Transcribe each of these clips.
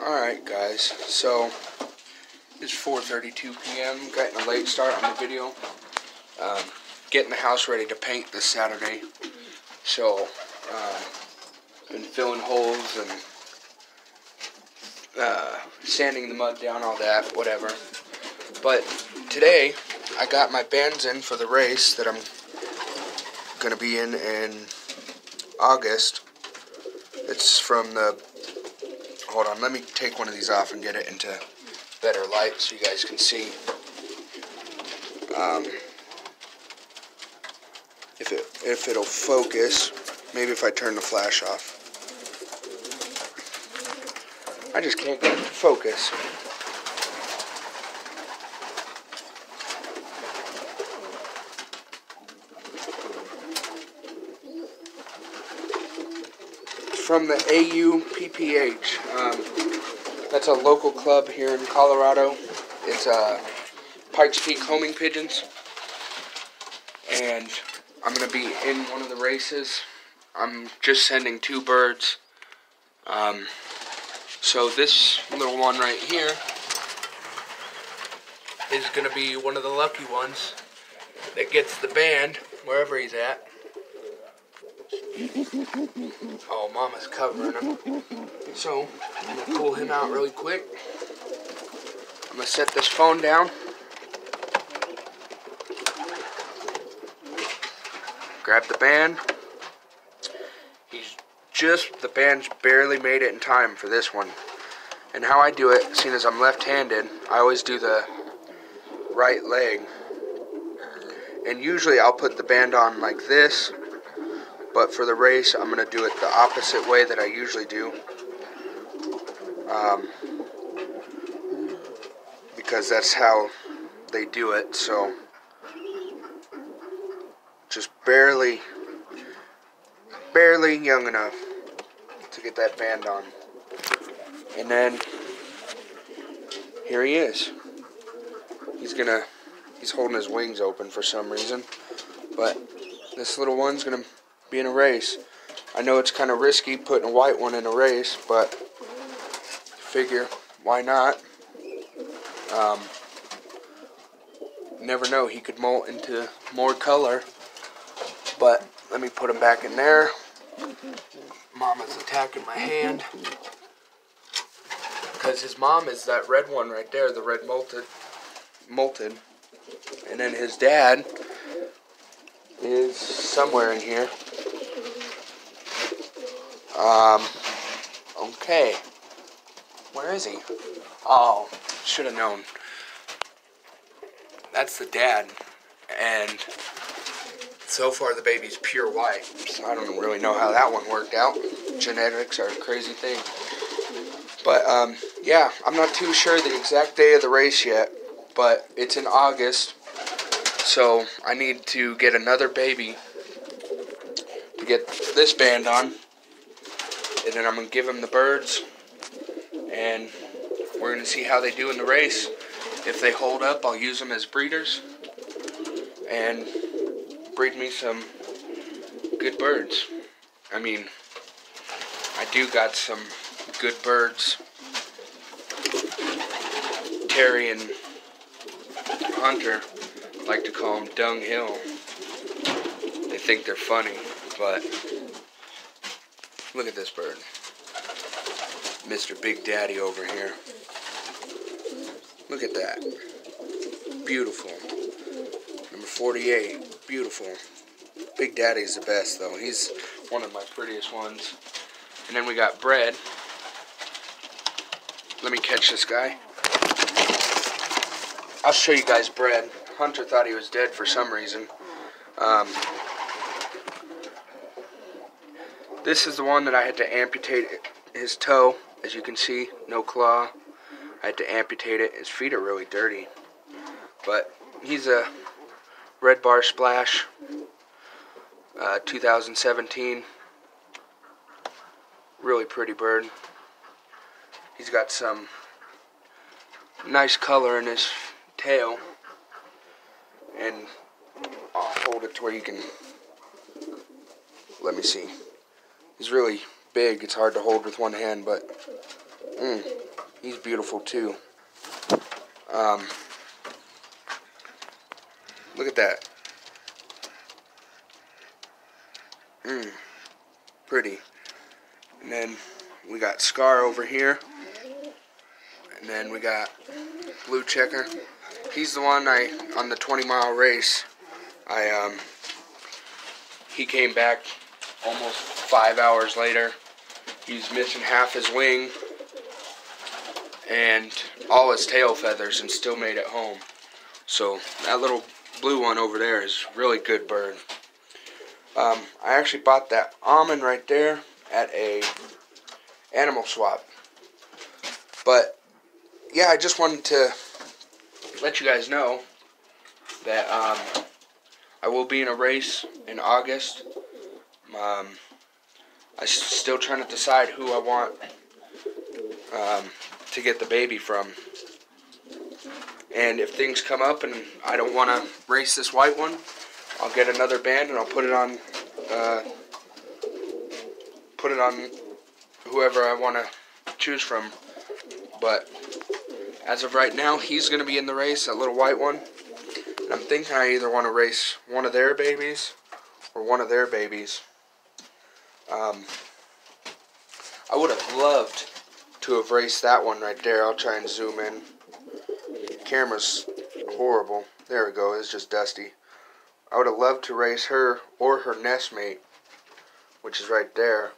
Alright guys, so it's 4:32 p.m. Getting a late start on the video. Getting the house ready to paint this Saturday. So, been filling holes and sanding the mud down, all that, whatever. But today, I got my bands in for the race that I'm going to be in August. It's from the... Hold on, let me take one of these off and get it into better light so you guys can see. If it'll focus, maybe if I turn the flash off. I just can't get it to focus. From the AUPPH. That's a local club here in Colorado. It's Pikes Peak Homing Pigeons. And I'm going to be in one of the races. I'm just sending 2 birds. So this little one right here is going to be one of the lucky ones that gets the band wherever he's at. Oh, Mama's covering him. So, I'm going to pull him out really quick. I'm going to set this phone down. Grab the band. The band's barely made it in time for this one. And how I do it, seeing as I'm left-handed, I always do the right leg. And usually I'll put the band on like this. But for the race, I'm going to do it the opposite way that I usually do. Because that's how they do it. So, just barely young enough to get that band on. And then, here he is. He's holding his wings open for some reason. But this little one's going to be in a race. I know it's kind of risky putting a white one in a race, but figure, why not? Never know, he could molt into more color. But let me put him back in there. Mama's attacking my hand. Because his mom is that red one right there, the red molted. And then his dad is somewhere in here. Okay. Where is he? Oh, should have known. That's the dad. And so far the baby's pure white. So I don't really know how that one worked out. Genetics are a crazy thing. But, yeah, I'm not too sure the exact day of the race yet. But it's in August. So I need to get another baby to get this band on. And then I'm going to give him the birds. And we're going to see how they do in the race. If they hold up, I'll use them as breeders. And breed me some good birds. I mean, I do got some good birds. Terry and Hunter like to call them Dung Hill. They think they're funny, but look at this bird. Mr. Big Daddy over here. Look at that. Beautiful. Number 48. Beautiful. Big Daddy's the best, though. He's one of my prettiest ones. And then we got Bread. Let me catch this guy. I'll show you guys Bread. Hunter thought he was dead for some reason. This is the one that I had to amputate his toe. As you can see, no claw. I had to amputate it. His feet are really dirty. But he's a Red Bar Splash 2017. Really pretty bird. He's got some nice color in his tail. And I'll hold it to where you can... Let me see. He's really big. It's hard to hold with one hand, but He's beautiful too. Look at that. Pretty. And then we got Scar over here. And then we got Blue Checker. He's the one on the 20-mile race, he came back almost 5 hours later. He's missing half his wing and all his tail feathers and still made it home. So that little blue one over there is a really good bird. I actually bought that almond right there at a animal swap. But yeah, I just wanted to let you guys know that I will be in a race in August. I'm still trying to decide who I want to get the baby from. And if things come up and I don't want to race this white one, I'll get another band and I'll put it on whoever I want to choose from. But as of right now, he's going to be in the race, that little white one. And I'm thinking I either want to race one of their babies or one of their babies. I would have loved to have raced that one right there. I'll try and zoom in. Camera's horrible. There we go. It's just dusty. I would have loved to race her or her nestmate, which is right there.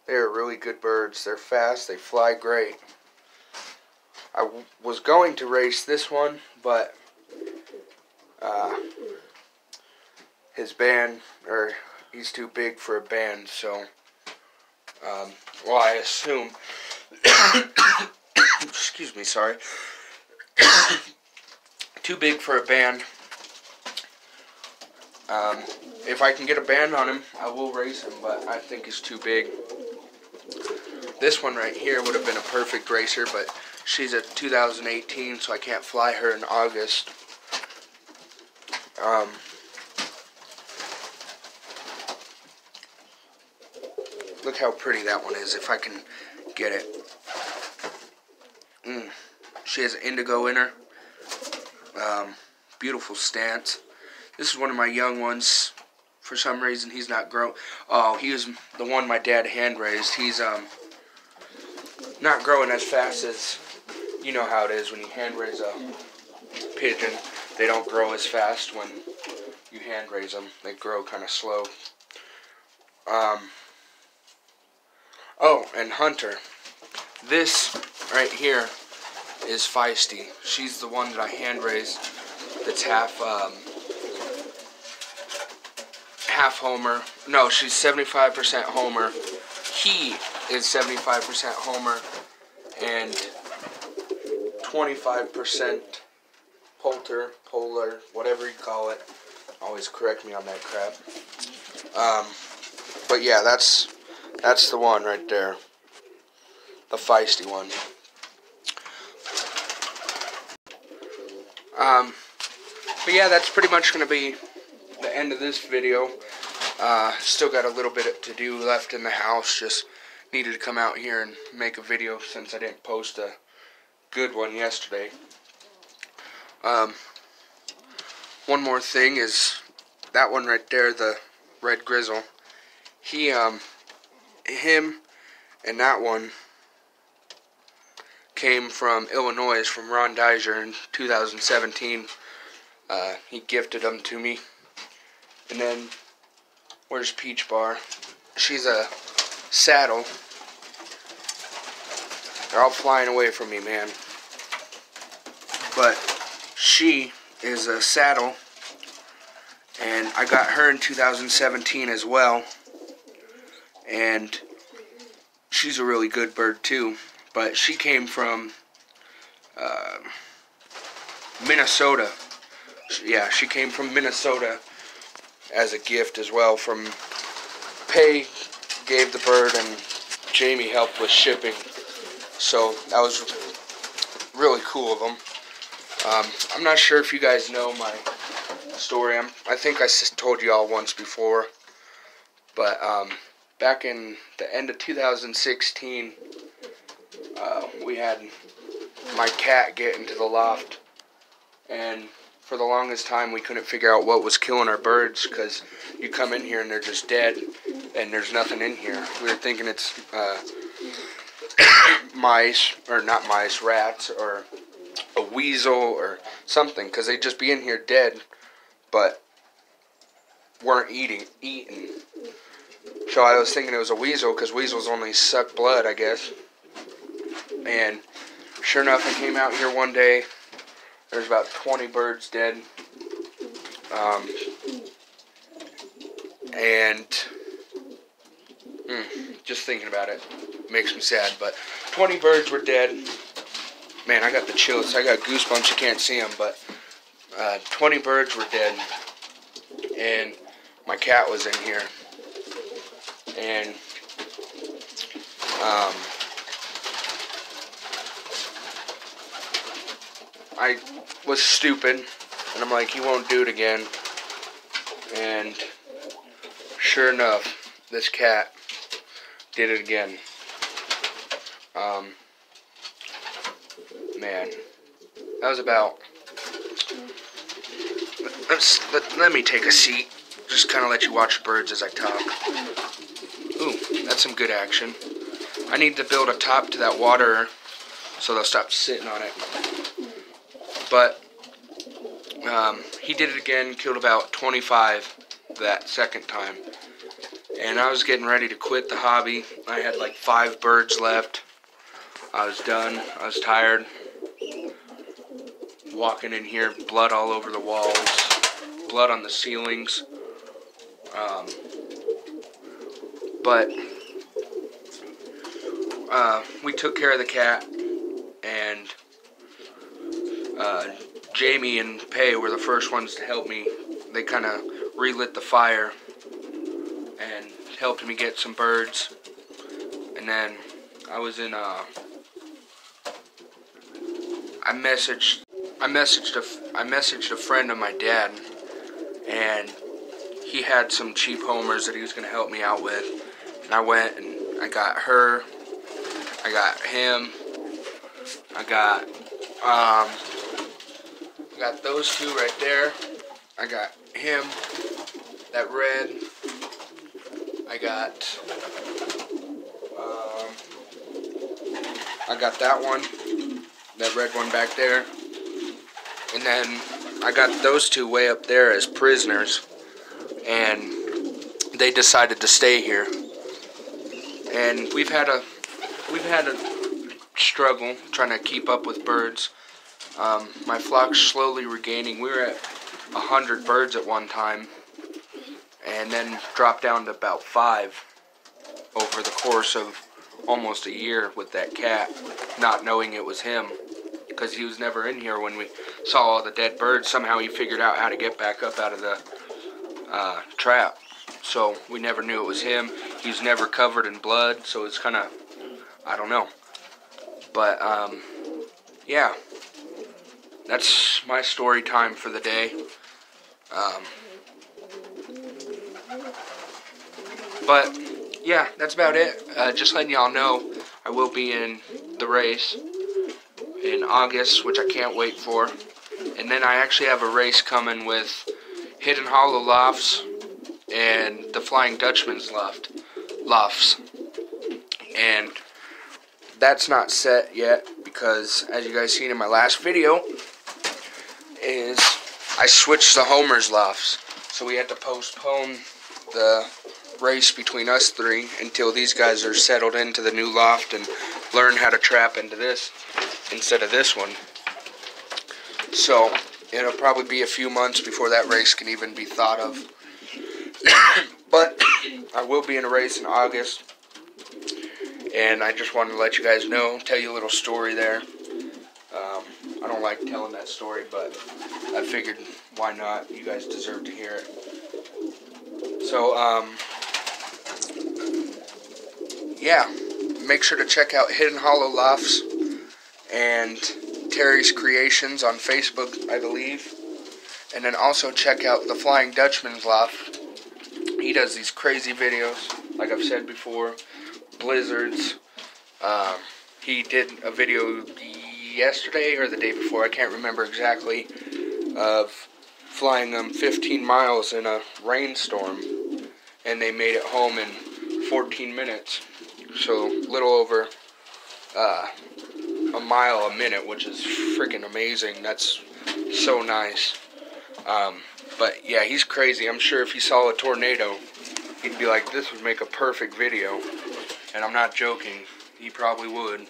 They're really good birds. They're fast. They fly great. I was going to race this one, but his band, or he's too big for a band, so, well, I assume, excuse me, sorry, too big for a band. If I can get a band on him, I will race him, but I think he's too big. This one right here would have been a perfect racer, but she's a 2018, so I can't fly her in August. Look how pretty that one is, if I can get it. She has an indigo in her. Beautiful stance. This is one of my young ones. For some reason, he's not grown. Oh, he was the one my dad hand raised. He's not growing as fast as, you know how it is when you hand raise a pigeon. They don't grow as fast when you hand raise them. They grow kind of slow. Oh, and Hunter. This right here is Feisty. She's the one that I hand raised. That's half Homer. No, she's 75% Homer. He is 75% Homer and 25% Polar, whatever you call it. Always correct me on that crap. But yeah, that's the one right there. The Feisty one. But yeah, that's pretty much going to be the end of this video. Still got a little bit to do left in the house. Just needed to come out here and make a video since I didn't post a good one yesterday. One more thing is that one right there, the Red Grizzle. Him and that one came from Illinois, from Ron Diger in 2017. He gifted them to me. And then, where's Peach Bar? She's a saddle. They're all flying away from me, man. But she is a saddle. And I got her in 2017 as well. And she's a really good bird too. But she came from Minnesota. Yeah, she came from Minnesota as a gift as well. From Pay gave the bird and Jamie helped with shipping. So that was really cool of them. I'm not sure if you guys know my story. I think I told you all once before. But back in the end of 2016, we had my cat get into the loft, and for the longest time we couldn't figure out what was killing our birds, because you come in here and they're just dead and there's nothing in here. We were thinking it's mice, or not mice, rats, or a weasel or something, because they'd just be in here dead but weren't eaten. So I was thinking it was a weasel, because weasels only suck blood, I guess. And sure enough, I came out here one day. There's about 20 birds dead. And just thinking about it makes me sad. But 20 birds were dead. Man, I got the chills. I got goosebumps. You can't see them, but 20 birds were dead. And my cat was in here. And I was stupid, and I'm like, he won't do it again. And sure enough, this cat did it again. Man, that was about, let me take a seat, just kind of let you watch the birds as I talk. Ooh, that's some good action. I need to build a top to that water so they'll stop sitting on it. But he did it again, killed about 25 that second time. And I was getting ready to quit the hobby. I had like 5 birds left. I was done. I was tired. Walking in here, blood all over the walls, blood on the ceilings. But we took care of the cat, and Jamie and Pei were the first ones to help me. They kind of relit the fire and helped me get some birds. And then I was in I messaged a friend of my dad, and he had some cheap homers that he was going to help me out with. And I went and I got her, I got him, I got those two right there, I got him, that red, I got that one, that red one back there, and then I got those two way up there as prisoners, and they decided to stay here. And we've had a struggle trying to keep up with birds. My flock's slowly regaining. We were at 100 birds at one time, and then dropped down to about 5 over the course of almost a year with that cat, not knowing it was him, because he was never in here when we saw all the dead birds. Somehow he figured out how to get back up out of the trap, so we never knew it was him. He was never covered in blood, so it's kind of, I don't know. But yeah, that's my story time for the day. But yeah, that's about it. Just letting y'all know, I will be in the race in August, which I can't wait for. And then I actually have a race coming with Hidden Hollow Lofts and the Flying Dutchman's Lofts. And that's not set yet, because as you guys seen in my last video, is I switched the Homer's Lofts. So we had to postpone the race between us 3 until these guys are settled into the new loft and learn how to trap into this instead of this one. So it'll probably be a few months before that race can even be thought of. But I will be in a race in August, and I just wanted to let you guys know, tell you a little story there. I don't like telling that story, but I figured, why not? You guys deserve to hear it. So, yeah, make sure to check out Hidden Hollow Lofts and Terry's Creations on Facebook, I believe. And then also check out the Flying Dutchman's Loft. He does these crazy videos, like I've said before, blizzards, he did a video yesterday or the day before, I can't remember exactly, of flying them 15 miles in a rainstorm, and they made it home in 14 minutes. So a little over a mile a minute, which is freaking amazing. That's so nice. But yeah, he's crazy. I'm sure if he saw a tornado, he'd be like, this would make a perfect video. And I'm not joking. He probably would.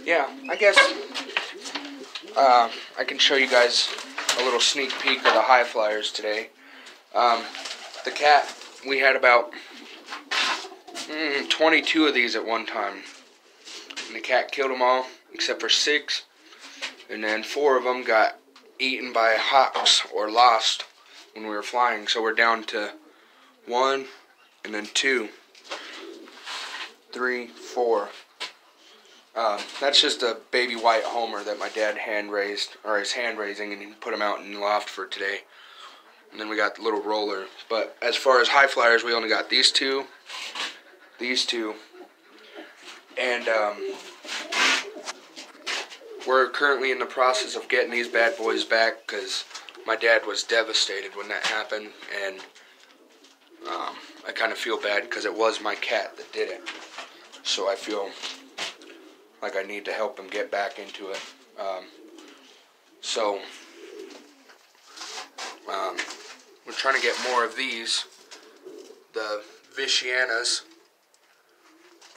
Yeah, I guess I can show you guys a little sneak peek of the high flyers today. The cat, we had about 22 of these at one time. And the cat killed them all, except for 6. And then 4 of them got eaten by hawks or lost when we were flying. So we're down to 1, and then 2, 3, 4. That's just a baby white homer that my dad hand-raised, or is hand-raising, and he put him out in the loft for today. And then we got the little roller. But as far as high flyers, we only got these two, and we're currently in the process of getting these bad boys back, because my dad was devastated when that happened, and I kind of feel bad because it was my cat that did it. So I feel like I need to help him get back into it. We're trying to get more of these, the Vicianas,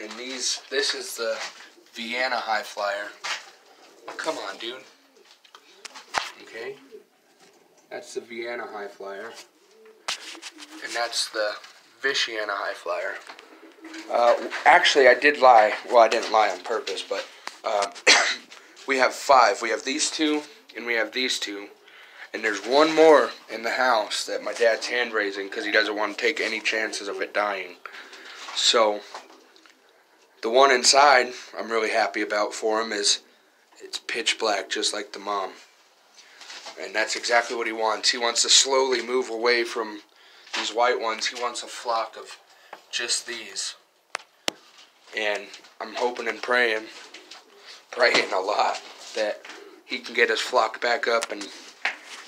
and this is the Vienna high flyer. Come on, dude. Okay, that's the Vienna high flyer, and that's the Viciana high flyer. Actually, I did lie. Well, I didn't lie on purpose, but we have 5. We have these 2, and we have these 2. And there's one more in the house that my dad's hand-raising because he doesn't want to take any chances of it dying. So, the one inside I'm really happy about for him is it's pitch black, just like the mom. And that's exactly what he wants. He wants to slowly move away from these white ones. He wants a flock of just these. And I'm hoping and praying a lot that he can get his flock back up and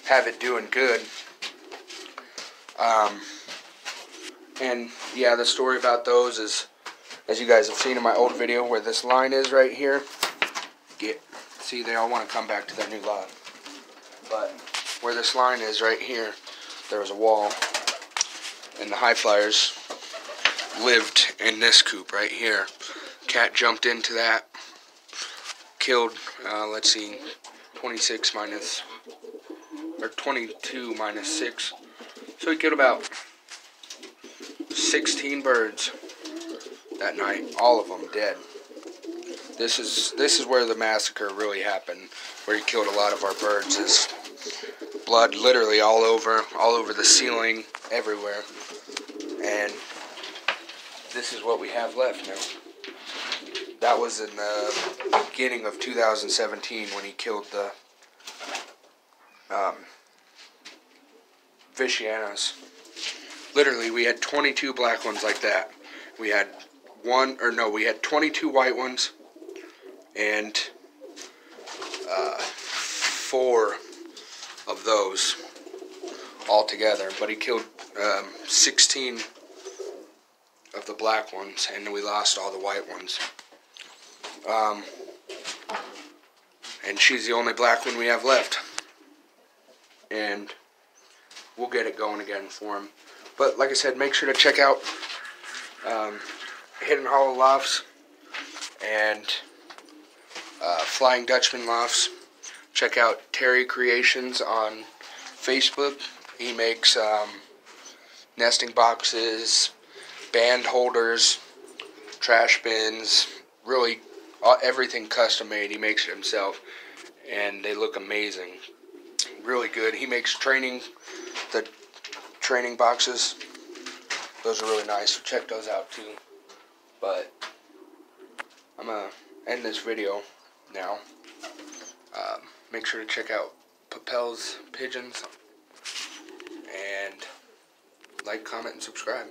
have it doing good. And yeah, the story about those is, as you guys have seen in my old video, where this line is right here. See, they all want to come back to their new lot. But where this line is right here, there was a wall, and the high flyers lived in this coop right here. Cat jumped into that, killed, let's see, 26 minus, or 22 minus 6. So he killed about 16 birds that night, all of them dead. This is where the massacre really happened, where he killed a lot of our birds. Is blood literally all over the ceiling, everywhere. And this is what we have left now. That was in the beginning of 2017 when he killed the Vicianas. Literally, we had 22 black ones like that. We had we had 22 white ones and 4 of those all together. But he killed 16 of the black ones, and we lost all the white ones. And she's the only black one we have left. And we'll get it going again for him. But like I said, make sure to check out Hidden Hollow Lofts and Flying Dutchman Lofts. Check out Terry Creations on Facebook. He makes nesting boxes, band holders, trash bins, really everything custom made. He makes it himself, and they look amazing. Really good. He makes the training boxes. Those are really nice, so check those out too. But I'm gonna end this video now. Make sure to check out Papel's Pigeons, and like, comment, and subscribe.